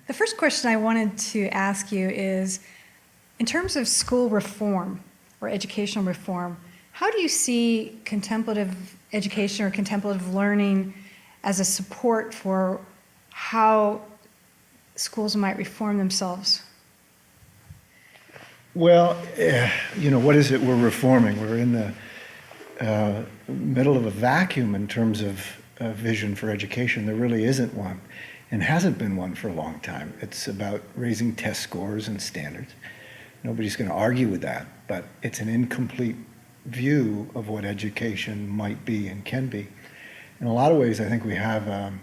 The first question I wanted to ask you is, in terms of school reform or educational reform, how do you see contemplative education or contemplative learning as a support for how schools might reform themselves? Well, what is it we're reforming? We're in the middle of a vacuum in terms of vision for education. There really isn't one, and hasn't been one for a long time. It's about raising test scores and standards. Nobody's going to argue with that, but it's an incomplete view of what education might be and can be. In a lot of ways, I think we have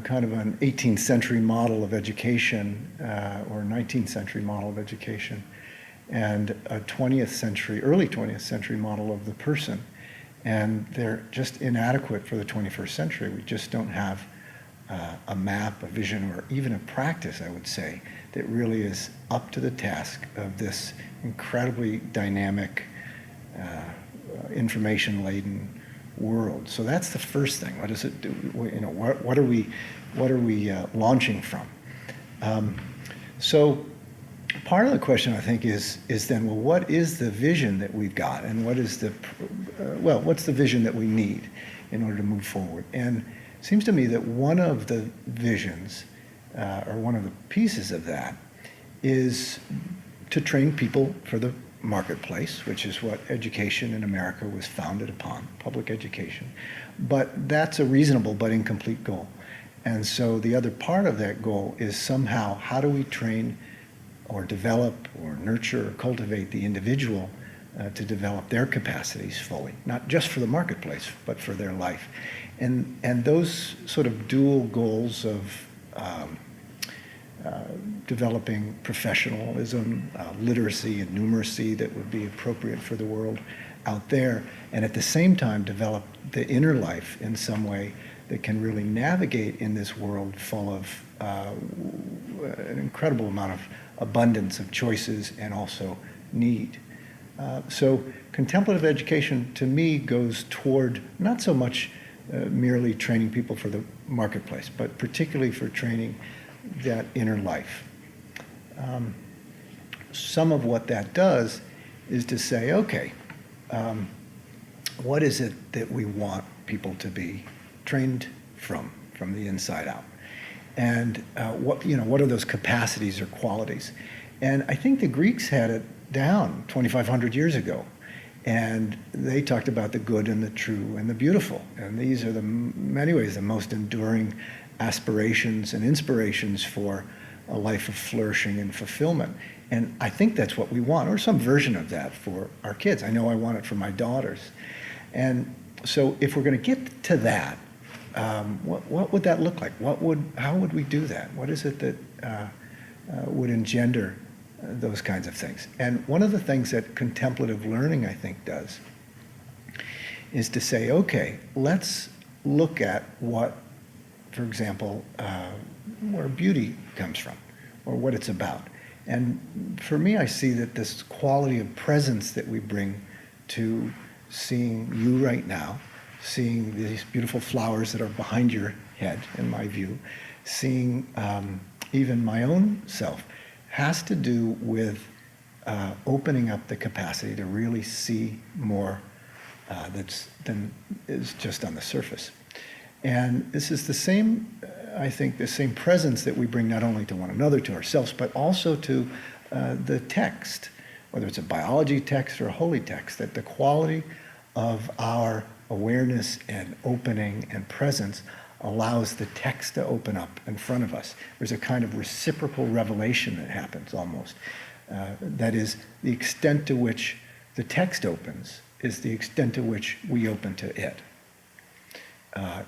kind of an 18th century model of education or 19th century model of education and a 20th century, early 20th century model of the person. And they're just inadequate for the 21st century. We just don't have a map, a vision, or even a practice, I would say, that really is up to the task of this incredibly dynamic, information-laden world. So that's the first thing. What does it do? What are we launching from? So part of the question, I think, is then, well, what is the vision that we've got, and what is what's the vision that we need in order to move forward? And it seems to me that one of the visions, or one of the pieces of that, is to train people for the marketplace, which is what education in America was founded upon, public education. But that's a reasonable but incomplete goal. And so the other part of that goal is somehow, how do we train or develop or nurture or cultivate the individual to develop their capacities fully, not just for the marketplace, but for their life. And those sort of dual goals of developing professionalism, literacy and numeracy that would be appropriate for the world out there, and at the same time develop the inner life in some way that can really navigate in this world full of an incredible amount of abundance of choices and also need. So contemplative education, to me, goes toward not so much merely training people for the marketplace, but particularly for training that inner life. Some of what that does is to say, okay, what is it that we want people to be trained from the inside out? And what are those capacities or qualities? And I think the Greeks had it down 2,500 years ago. And they talked about the good and the true and the beautiful. And these are many ways, the most enduring aspirations and inspirations for a life of flourishing and fulfillment. And I think that's what we want, or some version of that for our kids. I know I want it for my daughters. And so if we're going to get to that, what would that look like? How would we do that? What is it that would engender those kinds of things? And one of the things that contemplative learning, I think, does is to say, okay, let's look at what, for example, where beauty comes from, or what it's about. And for me, I see that this quality of presence that we bring to seeing you right now, seeing these beautiful flowers that are behind your head, in my view, seeing even my own self, has to do with opening up the capacity to really see more than is just on the surface. And this is the same, I think, the same presence that we bring not only to one another, to ourselves, but also to the text, whether it's a biology text or a holy text, that the quality of our awareness and opening and presence allows the text to open up in front of us. There's a kind of reciprocal revelation that happens almost. That is, the extent to which the text opens is the extent to which we open to it.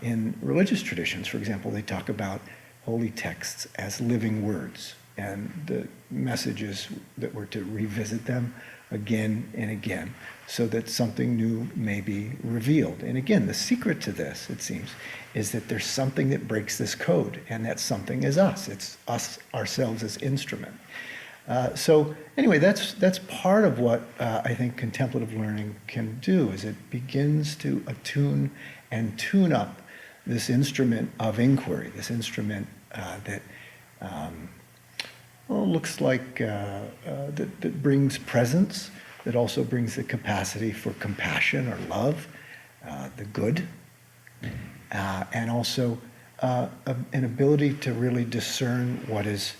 In religious traditions, for example, they talk about holy texts as living words, and the messages that we're to revisit them again and again so that something new may be revealed. And again, the secret to this, it seems, is that there's something that breaks this code, and that something is us. It's us, ourselves, as instrument. So anyway, that's part of what I think contemplative learning can do, is it begins to attune and tune up this instrument of inquiry, this instrument that looks like that brings presence, that also brings the capacity for compassion or love, the good, and also an ability to really discern what is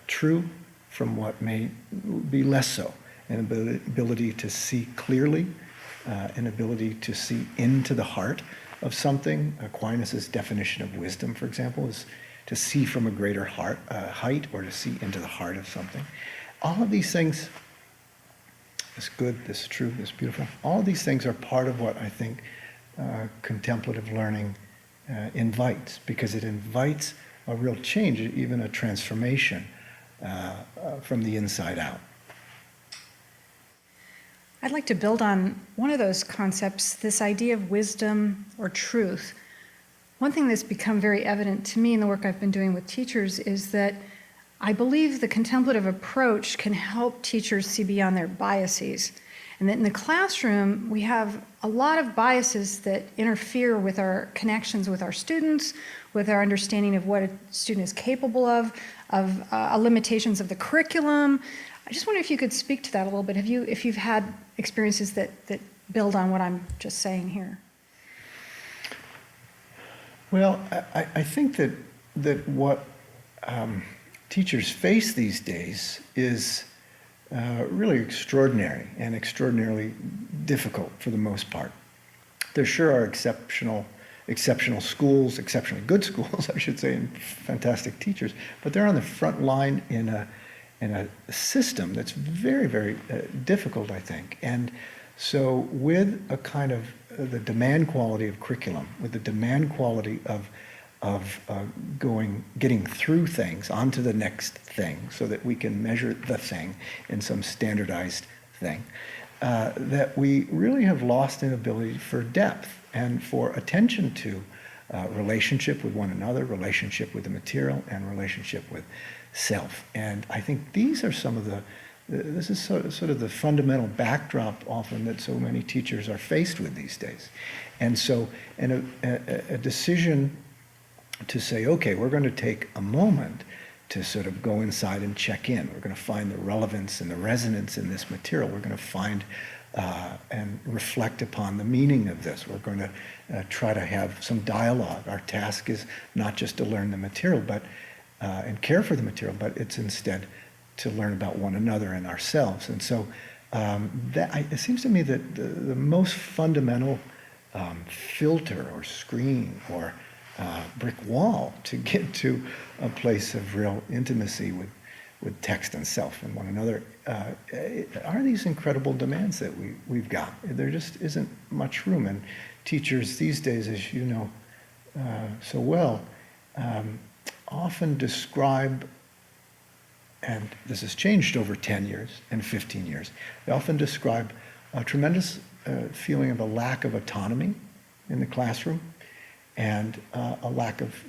true from what may be less so, an ability to see clearly, an ability to see into the heart of something. Aquinas' definition of wisdom, for example, is to see from a greater height, or to see into the heart of something. All of these things, this good, this true, this beautiful, all of these things are part of what I think contemplative learning invites, because it invites a real change, even a transformation from the inside out. I'd like to build on one of those concepts, this idea of wisdom or truth. One thing that's become very evident to me in the work I've been doing with teachers is that I believe the contemplative approach can help teachers see beyond their biases. And that in the classroom, we have a lot of biases that interfere with our connections with our students, with our understanding of what a student is capable of limitations of the curriculum. I just wonder if you could speak to that a little bit. If you've had experiences that build on what I'm just saying here. Well, I think that what teachers face these days is really extraordinary and extraordinarily difficult for the most part. There sure are exceptional schools, exceptionally good schools, I should say, and fantastic teachers, but they're on the front line in a system that's very, very difficult, I think. And so with a kind of the demand quality of curriculum, with the demand quality of getting through things onto the next thing so that we can measure the thing in some standardized thing, that we really have lost an ability for depth and for attention to relationship with one another, relationship with the material, and relationship with self. And I think these are some of this is sort of the fundamental backdrop often that so many teachers are faced with these days. And so a decision to say, okay, we're going to take a moment to sort of go inside and check in. We're going to find the relevance and the resonance in this material. We're going to find and reflect upon the meaning of this. We're going to try to have some dialogue. Our task is not just to learn the material, but and care for the material, but it's instead to learn about one another and ourselves. And so it seems to me that the most fundamental filter or screen or brick wall to get to a place of real intimacy with text and self and one another are these incredible demands that we've got. There just isn't much room. And teachers these days, as you know so well, often describe, and this has changed over 10 years and 15 years, they often describe a tremendous feeling of a lack of autonomy in the classroom, and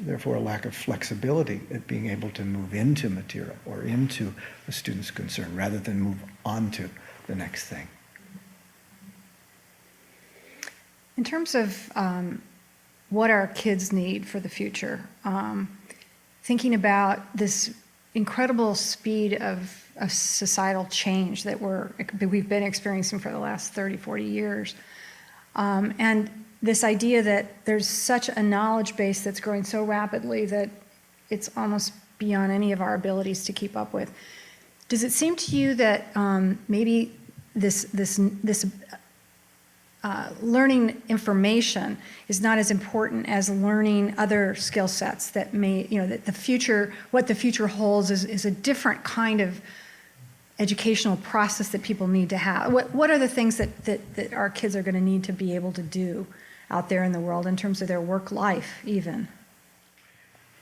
therefore a lack of flexibility at being able to move into material or into a student's concern rather than move on to the next thing. In terms of what our kids need for the future, thinking about this incredible speed of societal change that we've been experiencing for the last 30, 40 years, and this idea that there's such a knowledge base that's growing so rapidly that it's almost beyond any of our abilities to keep up with. Does it seem to you that maybe this learning information is not as important as learning other skill sets that may, that what the future holds is a different kind of educational process that people need to have? What are the things that our kids are going to need to be able to do out there in the world in terms of their work life even?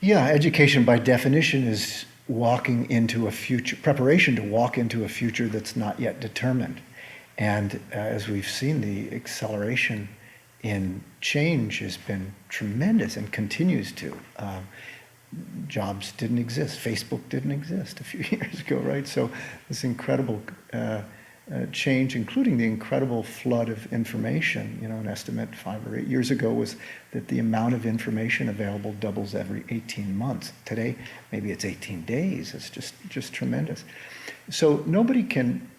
Yeah, education by definition is walking into a future, preparation to walk into a future that's not yet determined. And as we've seen, the acceleration in change has been tremendous and continues to. Jobs didn't exist. Facebook didn't exist a few years ago, right? So this incredible change, including the incredible flood of information. An estimate 5 or 8 years ago was that the amount of information available doubles every 18 months. Today, maybe it's 18 days. It's just tremendous. So nobody can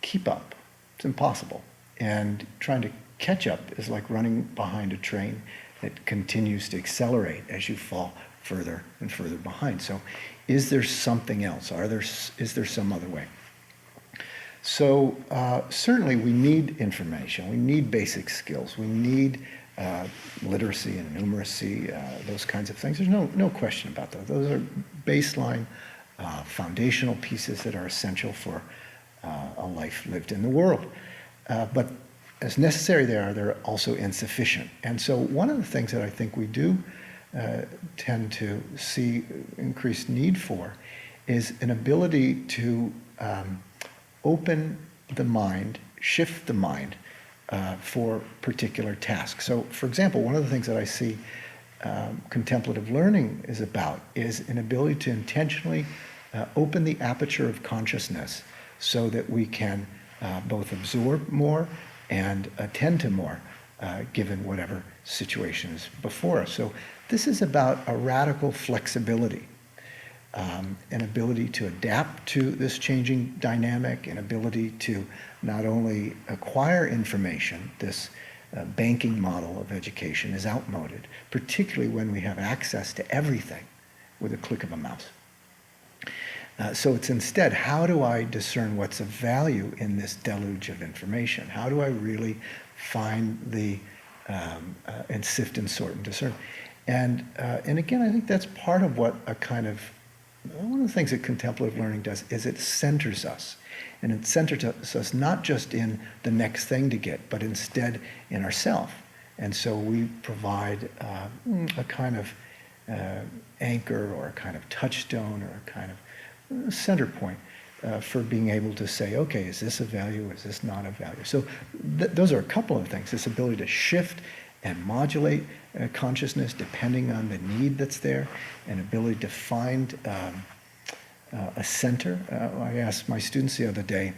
keep up. It's impossible. And trying to catch up is like running behind a train that continues to accelerate as you fall further and further behind. So is there something else? Is there some other way? So certainly we need information. We need basic skills. We need literacy and numeracy, those kinds of things. There's no question about those. Those are baseline, foundational pieces that are essential for a life lived in the world. But as necessary they're also insufficient. And so one of the things that I think we do tend to see increased need for is an ability to open the mind, shift the mind for particular tasks. So, for example, one of the things that I see contemplative learning is about is an ability to intentionally open the aperture of consciousness so that we can both absorb more and attend to more, given whatever situation is before us. So this is about a radical flexibility. An ability to adapt to this changing dynamic, an ability to not only acquire information. This banking model of education is outmoded, particularly when we have access to everything with a click of a mouse. So it's instead, how do I discern what's of value in this deluge of information? How do I really find and sift and sort and discern? And again, I think that's part of what one of the things that contemplative learning does is it centers us. And it centers us not just in the next thing to get, but instead in ourself. And so we provide a kind of anchor or a kind of touchstone or a kind of center point for being able to say, okay, is this a value or is this not a value? So those are a couple of things. This ability to shift and modulate consciousness depending on the need that's there, an ability to find a center. I asked my students the other day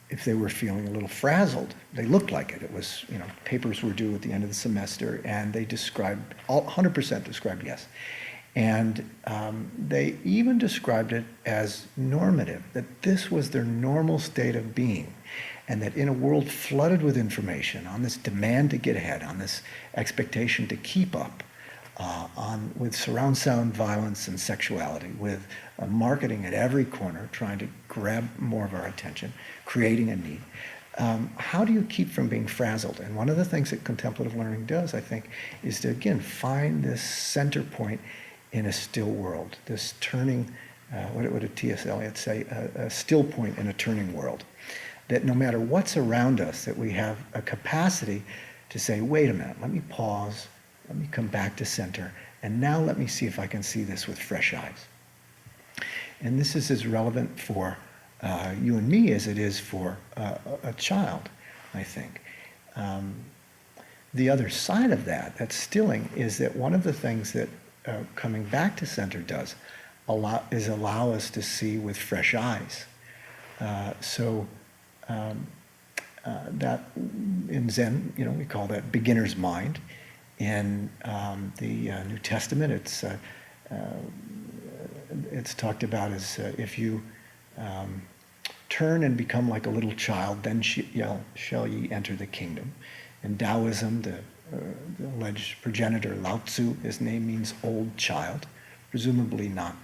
if they were feeling a little frazzled. They looked like it. It was, papers were due at the end of the semester, and they described, 100% described yes. And they even described it as normative, that this was their normal state of being. And that in a world flooded with information, on this demand to get ahead, on this expectation to keep up, with surround sound violence and sexuality, with marketing at every corner, trying to grab more of our attention, creating a need, how do you keep from being frazzled? And one of the things that contemplative learning does, I think, is to, again, find this center point in a still world, this turning, what did T.S. Eliot say, a still point in a turning world. That no matter what's around us, that we have a capacity to say, wait a minute, let me pause, let me come back to center, and now let me see if I can see this with fresh eyes. And this is as relevant for you and me as it is for a child, I think. The other side of that stilling, is that one of the things that coming back to center does is allow us to see with fresh eyes. That in Zen, we call that beginner's mind. In the New Testament, it's talked about as if you turn and become like a little child, then shall ye enter the kingdom. In Taoism, the alleged progenitor Lao Tzu, his name means old child, presumably not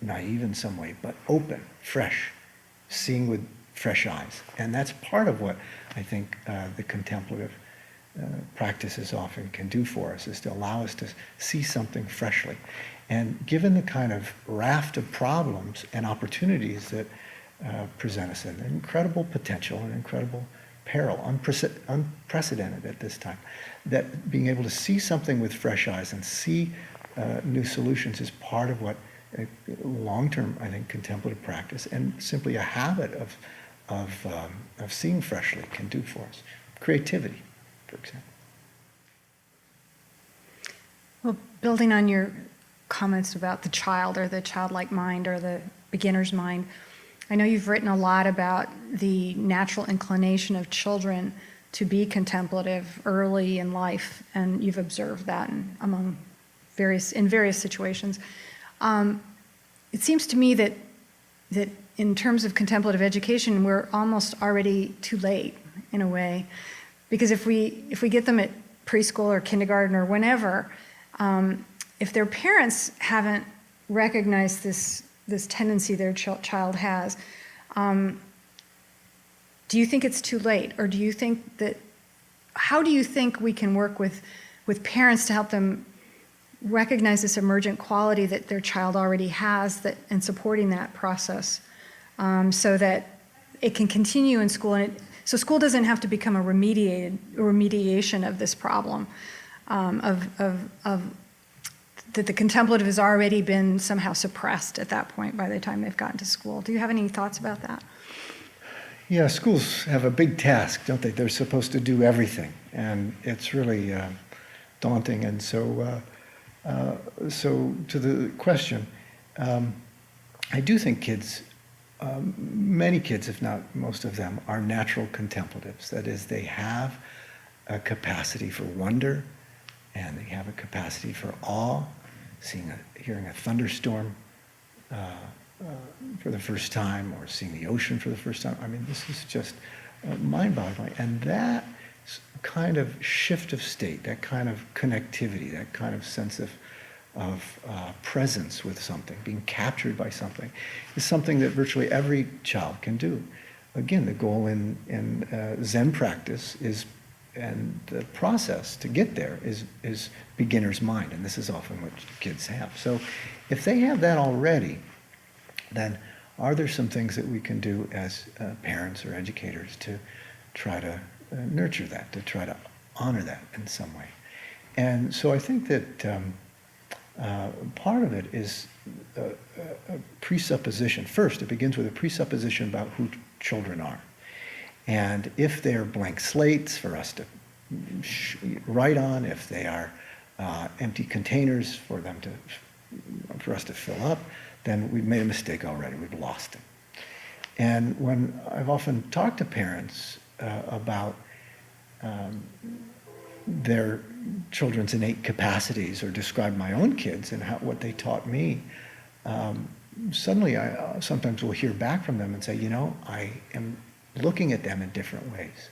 naive in some way, but open, fresh, seeing with fresh eyes. And that's part of what I think the contemplative practices often can do for us, is to allow us to see something freshly. And given the kind of raft of problems and opportunities that present us an incredible potential and incredible peril, unprecedented at this time, that being able to see something with fresh eyes and see new solutions is part of what long-term, I think, contemplative practice and simply a habit of seeing freshly can do for us. Creativity, for example. Well, building on your comments about the child or the childlike mind or the beginner's mind, I know you've written a lot about the natural inclination of children to be contemplative early in life, and you've observed that in various situations. It seems to me that in terms of contemplative education, we're almost already too late in a way, because if we get them at preschool or kindergarten or whenever, if their parents haven't recognized this tendency their child has, do you think it's too late, or do you think that, how do you think we can work with parents to help them recognize this emergent quality that their child already has, and supporting that process, so that it can continue in school, and so school doesn't have to become a remediation of this problem, that the contemplative has already been somehow suppressed at that point by the time they've gotten to school. Do you have any thoughts about that? Yeah, schools have a big task, don't they? They're supposed to do everything, and it's really daunting. And so to the question, I do think kids, many kids, if not most of them, are natural contemplatives. That is, they have a capacity for wonder, and they have a capacity for awe, hearing a thunderstorm for the first time, or seeing the ocean for the first time. I mean, this is just mind-boggling. And that kind of shift of state, that kind of connectivity, that kind of sense of presence with something, being captured by something, is something that virtually every child can do. Again, the goal in Zen practice is, and the process to get there is beginner's mind, and this is often what kids have. So if they have that already, then are there some things that we can do as parents or educators to try to nurture that, to try to honor that in some way? And so I think that part of it is a presupposition. First, it begins with a presupposition about who children are. And if they're blank slates for us to write on, if they are empty containers for us to fill up, then we've made a mistake already. We've lost them. And when I've often talked to parents about their children's innate capacities, or described my own kids and what they taught me, suddenly I sometimes will hear back from them and say, I am looking at them in different ways.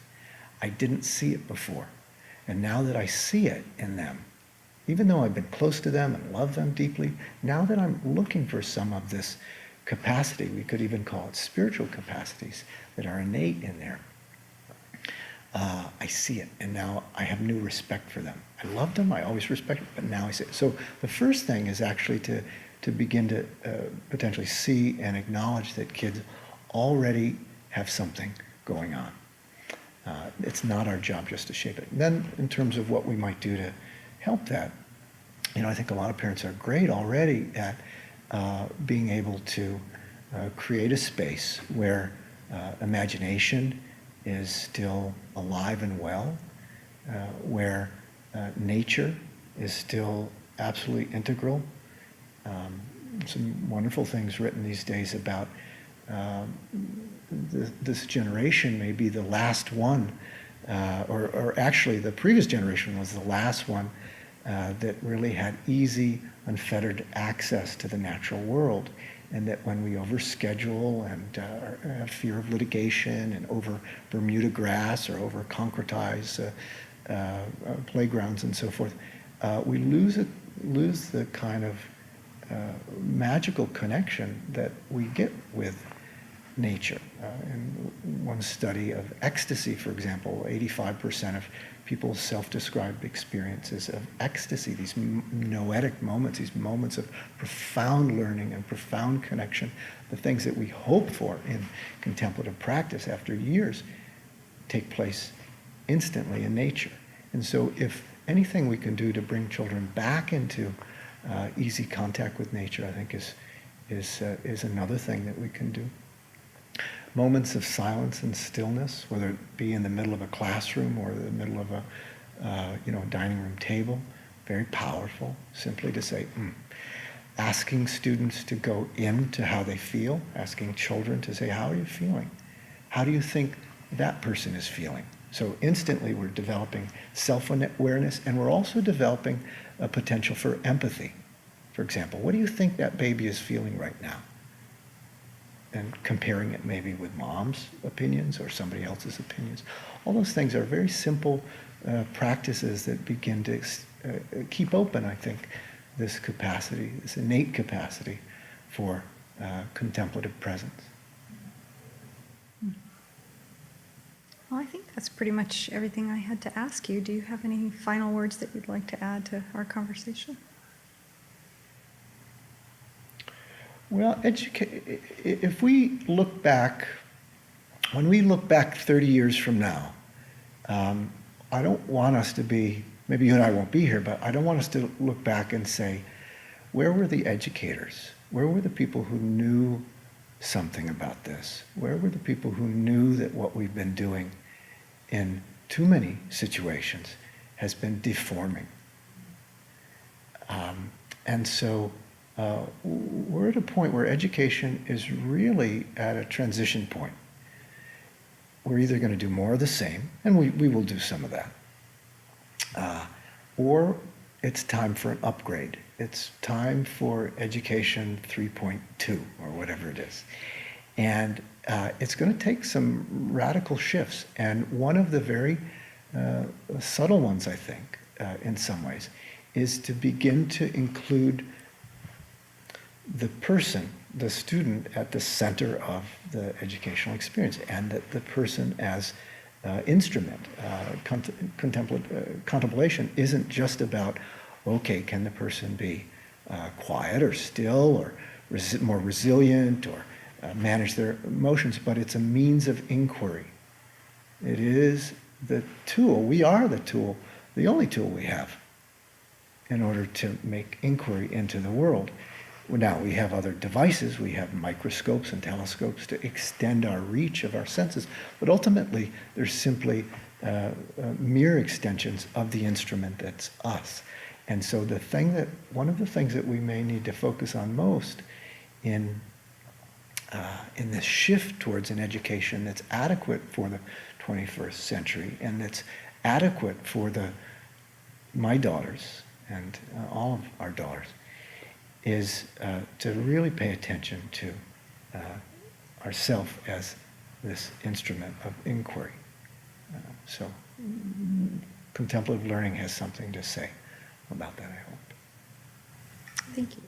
I didn't see it before. And now that I see it in them, even though I've been close to them and love them deeply, now that I'm looking for some of this capacity, we could even call it spiritual capacities that are innate in there, I see it, and now I have new respect for them. I loved them, I always respected them, but now I see it. So the first thing is actually to begin to potentially see and acknowledge that kids already have something going on. It's not our job just to shape it. And then in terms of what we might do to help that, I think a lot of parents are great already at being able to create a space where imagination is still alive and well, where nature is still absolutely integral. Some wonderful things written these days about this generation may be the last one, or actually the previous generation was the last one that really had easy, unfettered access to the natural world. And that when we overschedule and have fear of litigation and over Bermuda grass or over concretize playgrounds and so forth, we lose the kind of magical connection that we get with nature. In one study of ecstasy, for example, 85% of people's self-described experiences of ecstasy, these noetic moments, these moments of profound learning and profound connection, the things that we hope for in contemplative practice after years, take place instantly in nature. And so if anything we can do to bring children back into easy contact with nature, I think is another thing that we can do. Moments of silence and stillness, whether it be in the middle of a classroom or the middle of a dining room table, very powerful, simply to say, asking students to go into how they feel, asking children to say, how are you feeling? How do you think that person is feeling? So instantly we're developing self-awareness, and we're also developing a potential for empathy. For example, what do you think that baby is feeling right now? And comparing it maybe with mom's opinions or somebody else's opinions. All those things are very simple practices that begin to keep open, I think, this capacity, this innate capacity for contemplative presence. Well, I think that's pretty much everything I had to ask you. Do you have any final words that you'd like to add to our conversation? Well, if we look back, when we look back 30 years from now, I don't want us to be, maybe you and I won't be here, but I don't want us to look back and say, where were the educators? Where were the people who knew something about this? Where were the people who knew that what we've been doing in too many situations has been deforming? And so we're at a point where education is really at a transition point. We're either going to do more of the same, and we will do some of that, or it's time for an upgrade. It's time for education 3.2 or whatever it is. And it's going to take some radical shifts. And one of the very subtle ones, I think, in some ways, is to begin to include the person, the student, at the center of the educational experience, and that the person as instrument. Contemplation isn't just about, okay, can the person be quiet or still or more resilient or manage their emotions, but it's a means of inquiry. It is the tool, we are the tool, the only tool we have in order to make inquiry into the world. Now, we have other devices, we have microscopes and telescopes to extend our reach of our senses, but ultimately they're simply mere extensions of the instrument that's us. And so one of the things that we may need to focus on most in this shift towards an education that's adequate for the 21st century and that's adequate for my daughters and all of our daughters, is to really pay attention to ourself as this instrument of inquiry. So contemplative learning has something to say about that, I hope. Thank you.